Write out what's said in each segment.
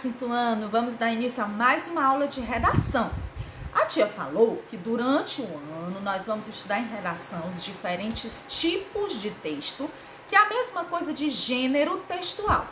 Quinto ano, vamos dar início a mais uma aula de redação. A tia falou que durante o ano nós vamos estudar em redação os diferentes tipos de texto, que é a mesma coisa de gênero textual.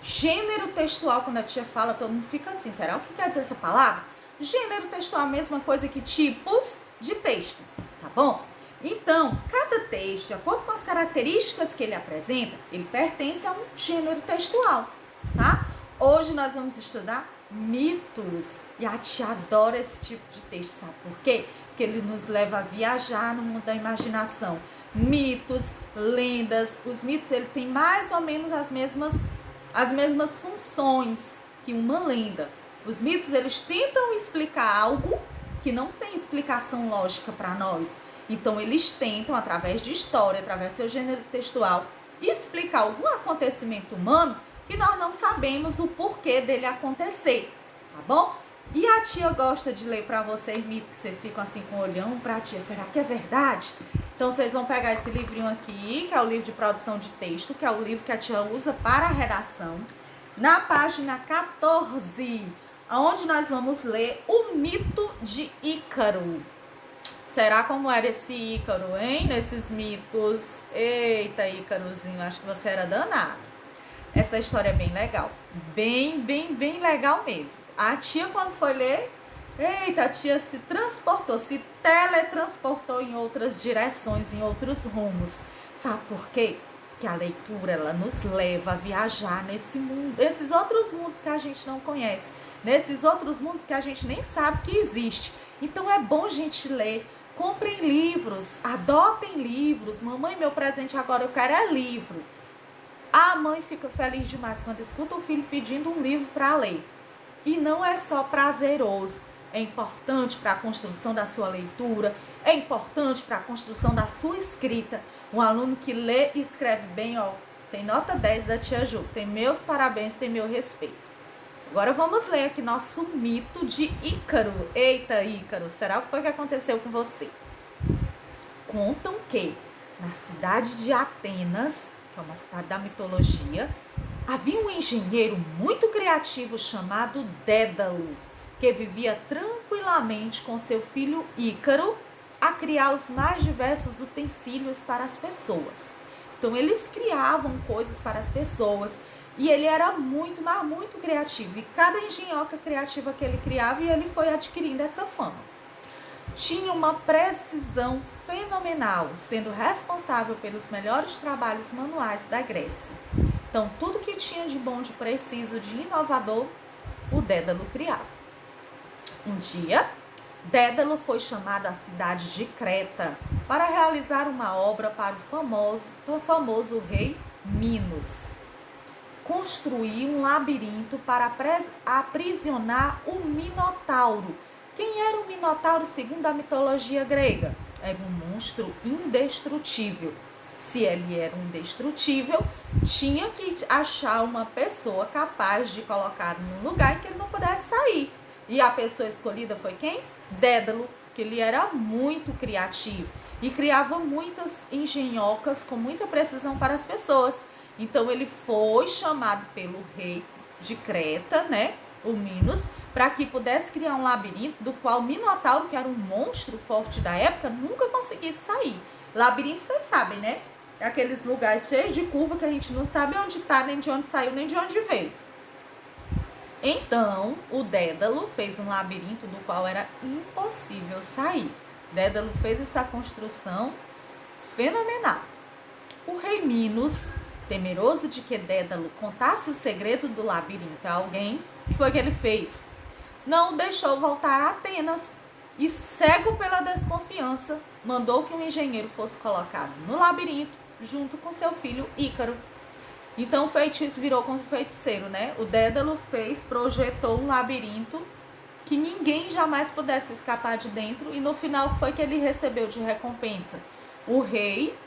Gênero textual, quando a tia fala, todo mundo fica assim, será o que quer dizer essa palavra? Gênero textual é a mesma coisa que tipos de texto, tá bom? Então, cada texto, de acordo com as características que ele apresenta, ele pertence a um gênero textual, tá? Hoje nós vamos estudar mitos. E a tia adora esse tipo de texto, sabe por quê? Porque ele nos leva a viajar no mundo da imaginação. Mitos, lendas. Os mitos, ele tem mais ou menos as mesmas funções que uma lenda. Os mitos, eles tentam explicar algo que não tem explicação lógica para nós. Então, eles tentam, através de história, através do seu gênero textual, explicar algum acontecimento humano que nós não sabemos o porquê dele acontecer, tá bom? E a tia gosta de ler para vocês mitos que vocês ficam assim com o olhão pra tia, será que é verdade? Então vocês vão pegar esse livrinho aqui, que é o livro de produção de texto, que é o livro que a tia usa para a redação. Na página 14, onde nós vamos ler o mito de Ícaro. Será como era esse Ícaro, hein? Nesses mitos. Eita, Ícarozinho, acho que você era danado. Essa história é bem legal. Bem legal mesmo. A tia, quando foi ler, eita, a tia se transportou, se teletransportou em outras direções, em outros rumos. Sabe por quê? Porque a leitura, ela nos leva a viajar nesse mundo, nesses outros mundos que a gente não conhece, nesses outros mundos que a gente nem sabe que existe. Então é bom a gente ler. Comprem livros, adotem livros. Mamãe, meu presente agora eu quero é livro. A mãe fica feliz demais quando escuta o filho pedindo um livro para ler. E não é só prazeroso, é importante para a construção da sua leitura, é importante para a construção da sua escrita. Um aluno que lê e escreve bem, ó, tem nota 10 da tia Ju, tem meus parabéns, tem meu respeito. Agora vamos ler aqui nosso mito de Ícaro. Eita, Ícaro, será o que foi que aconteceu com você? Contam que na cidade de Atenas, que é uma cidade da mitologia, havia um engenheiro muito criativo chamado Dédalo, que vivia tranquilamente com seu filho Ícaro a criar os mais diversos utensílios para as pessoas. Então eles criavam coisas para as pessoas e ele era muito, mas muito criativo. E cada engenhoca criativa que ele criava, e ele foi adquirindo essa fama. Tinha uma precisão fenomenal, sendo responsável pelos melhores trabalhos manuais da Grécia. Então, tudo que tinha de bom, de preciso, de inovador, o Dédalo criava. Um dia, Dédalo foi chamado à cidade de Creta para realizar uma obra para o famoso rei Minos. Construir um labirinto para aprisionar o Minotauro. Quem era o Minotauro segundo a mitologia grega? Era um monstro indestrutível. Se ele era um indestrutível, tinha que achar uma pessoa capaz de colocar num lugar em que ele não pudesse sair. E a pessoa escolhida foi quem? Dédalo, que ele era muito criativo e criava muitas engenhocas com muita precisão para as pessoas. Então ele foi chamado pelo rei de Creta, né, o Minos, para que pudesse criar um labirinto do qual o Minotauro, que era um monstro forte da época, nunca conseguisse sair. Labirinto, vocês sabem, né? É aqueles lugares cheios de curva que a gente não sabe onde está, nem de onde saiu, nem de onde veio. Então, o Dédalo fez um labirinto do qual era impossível sair. Dédalo fez essa construção fenomenal. O rei Minos, temeroso de que Dédalo contasse o segredo do labirinto a alguém, o que foi que ele fez? Não o deixou voltar a Atenas e, cego pela desconfiança, mandou que um engenheiro fosse colocado no labirinto junto com seu filho Ícaro. Então o feitiço virou contra o feiticeiro, né? O Dédalo projetou um labirinto que ninguém jamais pudesse escapar de dentro, e no final o que foi que ele recebeu de recompensa? O rei,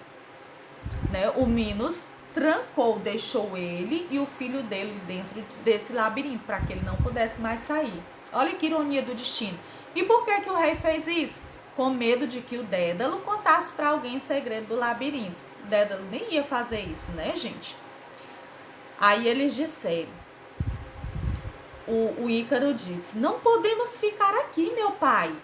né, o Minos, trancou, deixou ele e o filho dele dentro desse labirinto, para que ele não pudesse mais sair. Olha que ironia do destino. E por que o rei fez isso? Com medo de que o Dédalo contasse para alguém o segredo do labirinto. O Dédalo nem ia fazer isso, né, gente? Aí eles disseram: o Ícaro disse: não podemos ficar aqui, meu pai.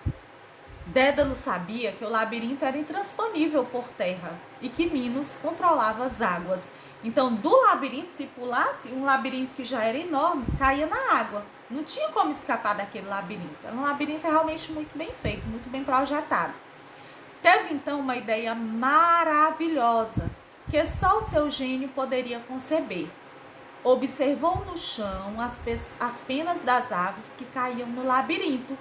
Dédalo sabia que o labirinto era intransponível por terra e que Minos controlava as águas. Então, do labirinto, se pulasse, um labirinto que já era enorme, caía na água. Não tinha como escapar daquele labirinto. Era um labirinto realmente muito bem feito, muito bem projetado. Teve então uma ideia maravilhosa que só o seu gênio poderia conceber. Observou no chão as penas das aves que caíam no labirinto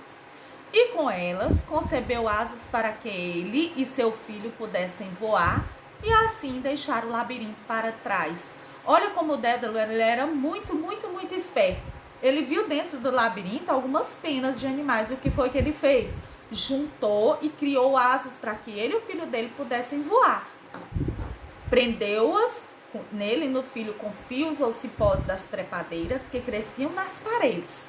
e com elas concebeu asas para que ele e seu filho pudessem voar e assim deixar o labirinto para trás. Olha como o Dédalo era muito, muito, muito esperto. Ele viu dentro do labirinto algumas penas de animais. E o que foi que ele fez? Juntou e criou asas para que ele e o filho dele pudessem voar. Prendeu-as nele e no filho com fios ou cipós das trepadeiras que cresciam nas paredes.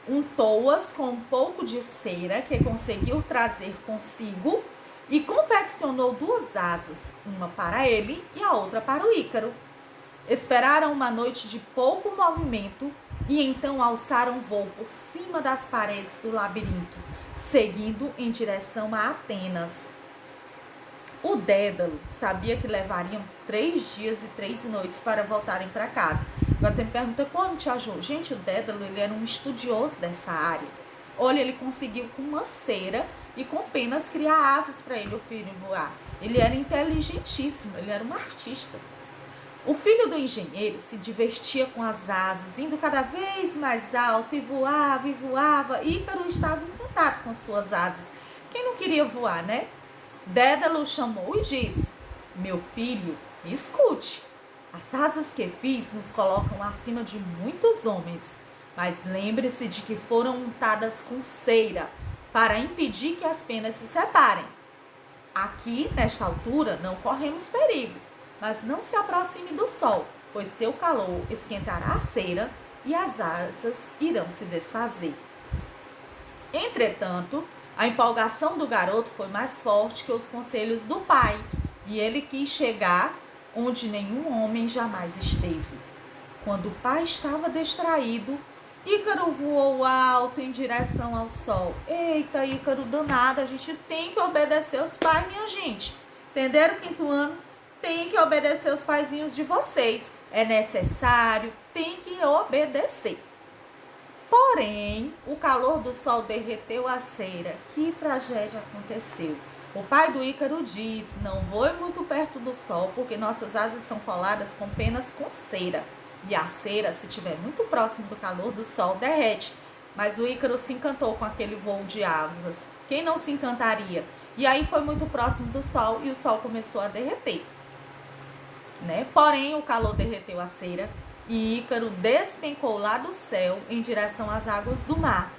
Untou-as com um pouco de cera que conseguiu trazer consigo e confeccionou 2 asas, uma para ele e a outra para o Ícaro. Esperaram uma noite de pouco movimento e então alçaram voo por cima das paredes do labirinto, seguindo em direção a Atenas. O Dédalo sabia que levariam 3 dias e 3 noites para voltarem para casa. Você me pergunta como, tia Jo? Gente, o Dédalo ele era um estudioso dessa área. Olha, ele conseguiu com uma cera e com penas criar asas para ele, o filho, voar. Ele era inteligentíssimo, ele era um artista. O filho do engenheiro se divertia com as asas, indo cada vez mais alto e voava e voava. Ícaro estava encantado com suas asas. Quem não queria voar, né? Dédalo chamou e disse: meu filho, me escute. As asas que fiz nos colocam acima de muitos homens, mas lembre-se de que foram untadas com cera para impedir que as penas se separem. Aqui, nesta altura, não corremos perigo, mas não se aproxime do sol, pois seu calor esquentará a cera e as asas irão se desfazer. Entretanto, a empolgação do garoto foi mais forte que os conselhos do pai, e ele quis chegar onde nenhum homem jamais esteve. Quando o pai estava distraído, Ícaro voou alto em direção ao sol. Eita, Ícaro danado, a gente tem que obedecer os pais, minha gente. Entenderam, 5º ano? Tem que obedecer os paizinhos de vocês. É necessário, tem que obedecer. Porém, o calor do sol derreteu a cera. Que tragédia aconteceu? O pai do Ícaro disse: não voe muito perto do sol, porque nossas asas são coladas com penas com cera. E a cera, se estiver muito próximo do calor do sol, derrete. Mas o Ícaro se encantou com aquele voo de asas. Quem não se encantaria? E aí foi muito próximo do sol e o sol começou a derreter. Porém, o calor derreteu a cera e Ícaro despencou lá do céu em direção às águas do mar.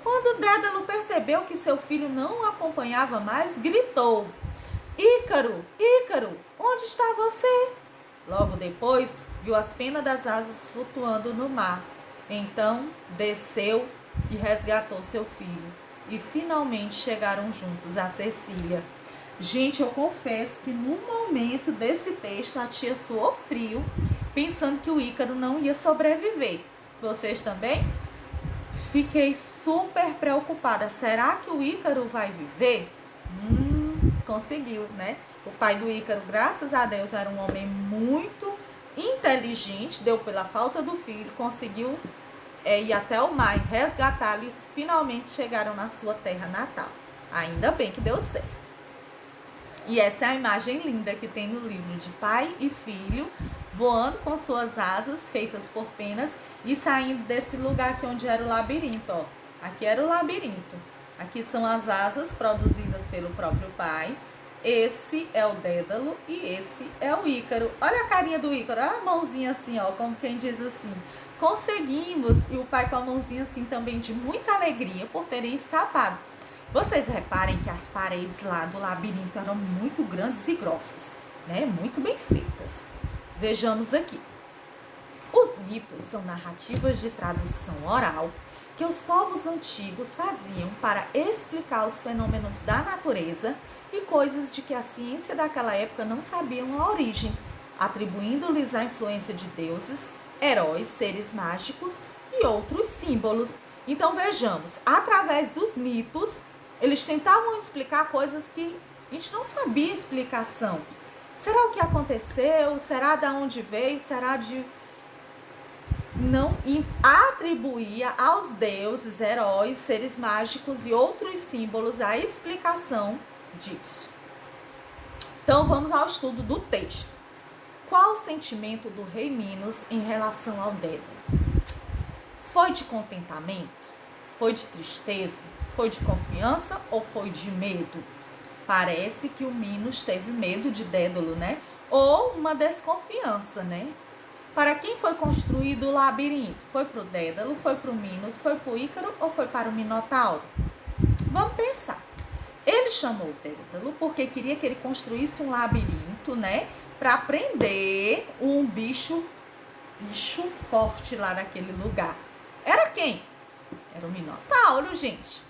Quando Dédalo percebeu que seu filho não o acompanhava mais, gritou: Ícaro, Ícaro, onde está você? Logo depois, viu as penas das asas flutuando no mar. Então, desceu e resgatou seu filho. E finalmente chegaram juntos a Sicília. Gente, eu confesso que no momento desse texto a tia suou frio, pensando que o Ícaro não ia sobreviver. Vocês também? Fiquei super preocupada. Será que o Ícaro vai viver? Conseguiu, né? O pai do Ícaro, graças a Deus, era um homem muito inteligente, deu pela falta do filho, conseguiu ir até o mar e resgatá-los. Finalmente chegaram na sua terra natal. Ainda bem que deu certo. E essa é a imagem linda que tem no livro de pai e filho, voando com suas asas feitas por penas e saindo desse lugar aqui onde era o labirinto, ó. Aqui era o labirinto. Aqui são as asas produzidas pelo próprio pai. Esse é o Dédalo e esse é o Ícaro. Olha a carinha do Ícaro, olha a mãozinha assim, ó, como quem diz assim. Conseguimos! E o pai com a mãozinha assim também de muita alegria por terem escapado. Vocês reparem que as paredes lá do labirinto eram muito grandes e grossas, né? Muito bem feitas. Vejamos aqui. Os mitos são narrativas de tradução oral que os povos antigos faziam para explicar os fenômenos da natureza e coisas de que a ciência daquela época não sabiam a origem, atribuindo-lhes a influência de deuses, heróis, seres mágicos e outros símbolos. Então vejamos, através dos mitos, eles tentavam explicar coisas que a gente não sabia explicação. Será o que aconteceu? Será de onde veio? Será de... Não, e atribuía aos deuses, heróis, seres mágicos e outros símbolos a explicação disso. Então vamos ao estudo do texto. Qual o sentimento do rei Minos em relação ao Dédalo? Foi de contentamento? Foi de tristeza? Foi de confiança ou foi de medo? Parece que o Minos teve medo de Dédalo, né? Ou uma desconfiança, né? Para quem foi construído o labirinto? Foi para o Dédalo, foi para o Minos, foi para o Ícaro ou foi para o Minotauro? Vamos pensar. Ele chamou o Dédalo porque queria que ele construísse um labirinto, né? Para prender um bicho forte lá naquele lugar. Era quem? Era o Minotauro, gente.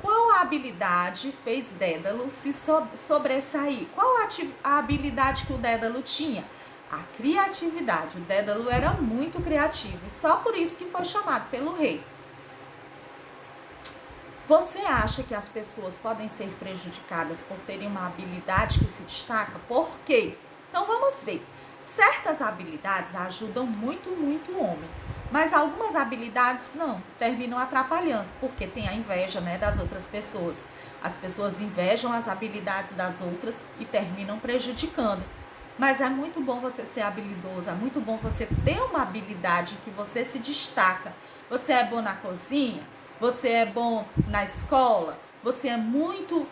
Qual a habilidade fez Dédalo se sobressair? Qual a habilidade que o Dédalo tinha? A criatividade. O Dédalo era muito criativo e só por isso que foi chamado pelo rei. Você acha que as pessoas podem ser prejudicadas por terem uma habilidade que se destaca? Por quê? Então vamos ver. Certas habilidades ajudam muito o homem, mas algumas habilidades não, terminam atrapalhando, porque tem a inveja, né, das outras pessoas. As pessoas invejam as habilidades das outras e terminam prejudicando. Mas é muito bom você ser habilidoso, é muito bom você ter uma habilidade que você se destaca. Você é bom na cozinha, você é bom na escola, você é muito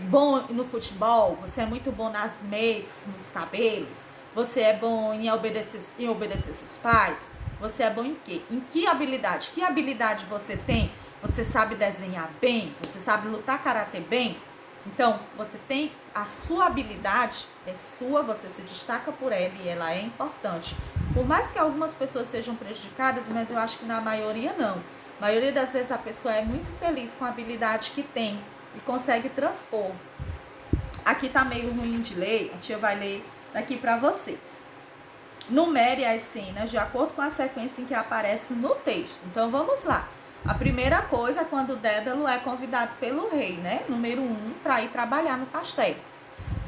bom no futebol, você é muito bom nas makes, nos cabelos, você é bom em obedecer seus pais, você é bom em quê? Em que habilidade? Que habilidade você tem? Você sabe desenhar bem? Você sabe lutar karatê bem? Então, você tem a sua habilidade, é sua, você se destaca por ela e ela é importante. Por mais que algumas pessoas sejam prejudicadas, mas eu acho que na maioria não. A maioria das vezes a pessoa é muito feliz com a habilidade que tem e consegue transpor. Aqui tá meio ruim de ler, a tia vai ler daqui para vocês. Numere as cenas de acordo com a sequência em que aparece no texto. Então vamos lá. A primeira coisa é quando o Dédalo é convidado pelo rei, né? Número 1, para ir trabalhar no castelo.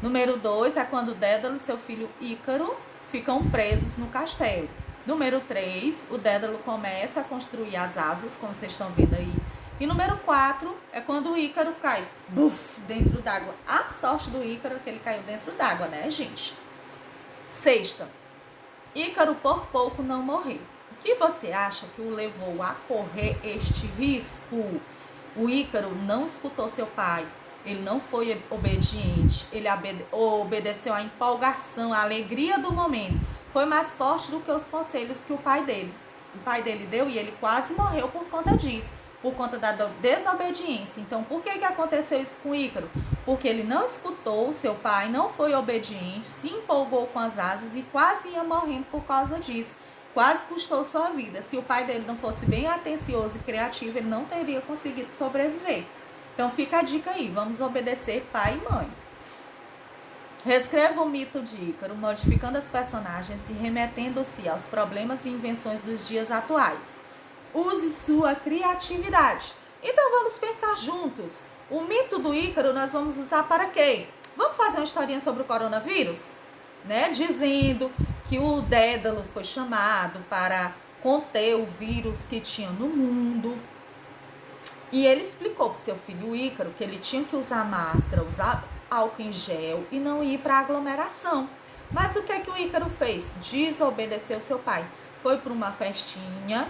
Número 2 é quando o Dédalo e seu filho Ícaro ficam presos no castelo. Número 3, o Dédalo começa a construir as asas, como vocês estão vendo aí. E número 4 é quando o Ícaro cai, dentro d'água. A sorte do Ícaro é que ele caiu dentro d'água, né, gente? Sexta, Ícaro por pouco não morreu. O que você acha que o levou a correr este risco? O Ícaro não escutou seu pai, ele não foi obediente, ele obedeceu à empolgação, à alegria do momento. Foi mais forte do que os conselhos que o pai dele deu e ele quase morreu por conta disso, por conta da desobediência. Então, por que aconteceu isso com o Ícaro? Porque ele não escutou o seu pai, não foi obediente, se empolgou com as asas e quase ia morrendo por causa disso. Quase custou sua vida. Se o pai dele não fosse bem atencioso e criativo, ele não teria conseguido sobreviver. Então fica a dica aí, vamos obedecer pai e mãe. Reescreva o mito de Ícaro, modificando as personagens e remetendo-se aos problemas e invenções dos dias atuais. Use sua criatividade. Então vamos pensar juntos. O mito do Ícaro nós vamos usar para quê? Vamos fazer uma historinha sobre o coronavírus? Né? Dizendo que o Dédalo foi chamado para conter o vírus que tinha no mundo. E ele explicou para o seu filho Ícaro que ele tinha que usar máscara, usar álcool em gel e não ir para aglomeração. Mas o que é que o Ícaro fez? Desobedeceu seu pai. Foi para uma festinha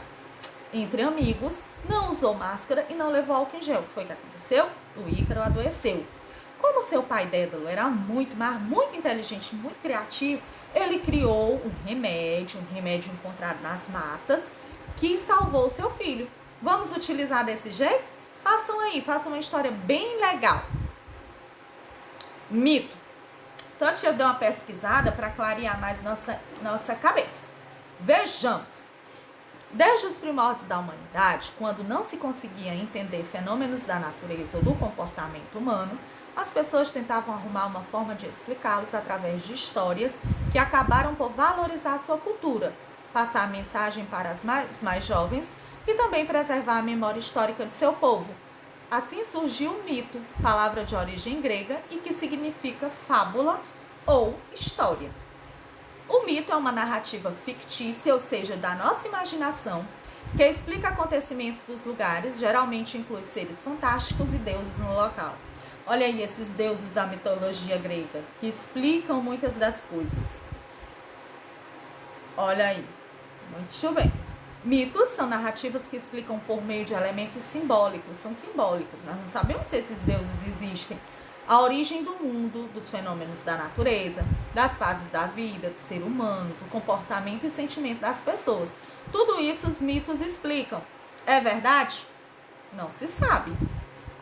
entre amigos, não usou máscara e não levou álcool em gel. O que foi que aconteceu? O Ícaro adoeceu. Como seu pai Dédalo era muito inteligente, muito criativo, ele criou um remédio encontrado nas matas, que salvou seu filho. Vamos utilizar desse jeito? Façam uma história bem legal. Mito. Então, deixa eu dar uma pesquisada para clarear mais nossa cabeça. Vejamos. Desde os primórdios da humanidade, quando não se conseguia entender fenômenos da natureza ou do comportamento humano, as pessoas tentavam arrumar uma forma de explicá-los através de histórias que acabaram por valorizar a sua cultura. passar a mensagem para os mais jovens e também preservar a memória histórica de seu povo. Assim surgiu o mito, palavra de origem grega e que significa fábula ou história. O mito é uma narrativa fictícia, ou seja, da nossa imaginação, que explica acontecimentos dos lugares, geralmente inclui seres fantásticos e deuses no local. Olha aí esses deuses da mitologia grega, que explicam muitas das coisas. Olha aí, muito bem. Mitos são narrativas que explicam por meio de elementos simbólicos, são simbólicos, nós não sabemos se esses deuses existem. A origem do mundo, dos fenômenos da natureza, das fases da vida, do ser humano, do comportamento e sentimento das pessoas. Tudo isso os mitos explicam. É verdade? Não se sabe.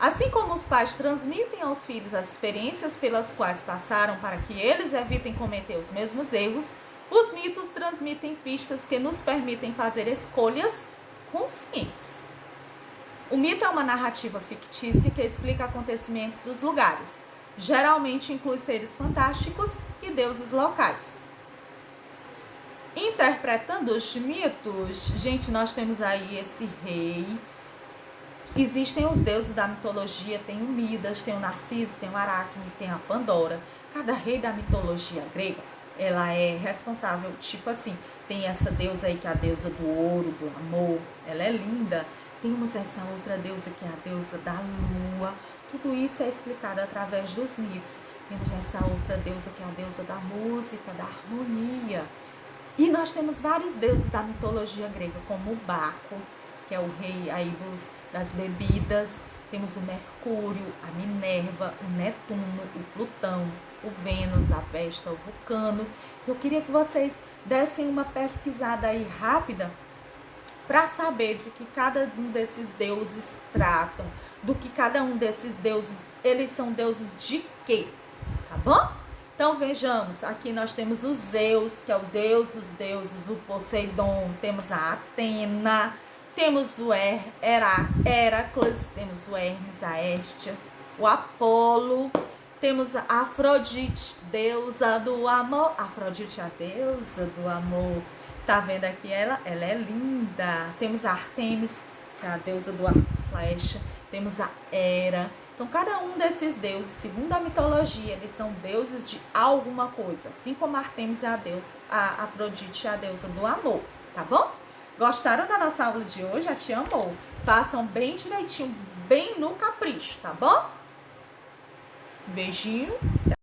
Assim como os pais transmitem aos filhos as experiências pelas quais passaram para que eles evitem cometer os mesmos erros, os mitos transmitem pistas que nos permitem fazer escolhas conscientes. O mito é uma narrativa fictícia que explica acontecimentos dos lugares. Geralmente inclui seres fantásticos e deuses locais. Interpretando os mitos, gente, nós temos aí esse rei. Existem os deuses da mitologia, tem o Midas, tem o Narciso, tem o Aracne, tem a Pandora. Cada rei da mitologia grega, ela é responsável, tipo assim, tem essa deusa aí que é a deusa do ouro, do amor, ela é linda. Temos essa outra deusa que é a deusa da lua. Tudo isso é explicado através dos mitos. Temos essa outra deusa que é a deusa da música, da harmonia. E nós temos vários deuses da mitologia grega, como o Baco, que é o rei aí das bebidas. Temos o Mercúrio, a Minerva, o Netuno, o Plutão, o Vênus, a Vesta, o Vulcano. Eu queria que vocês dessem uma pesquisada aí rápida para saber de que cada um desses deuses tratam, do que cada um desses deuses, eles são deuses de quê, tá bom? Então vejamos, aqui nós temos o Zeus, que é o deus dos deuses, o Poseidon, temos a Atena, temos o Heracles, temos o Hermes, a Hestia, o Apolo, temos a Afrodite, deusa do amor. Afrodite, a deusa do amor. Tá vendo aqui ela? Ela é linda. Temos a Artemis, que é a deusa do arco e flecha. Temos a Hera. Então, cada um desses deuses, segundo a mitologia, eles são deuses de alguma coisa. Assim como a Artemis é a Afrodite é a deusa do amor. Tá bom? Gostaram da nossa aula de hoje? A tia amou. Façam bem direitinho, bem no capricho, tá bom? Beijinho.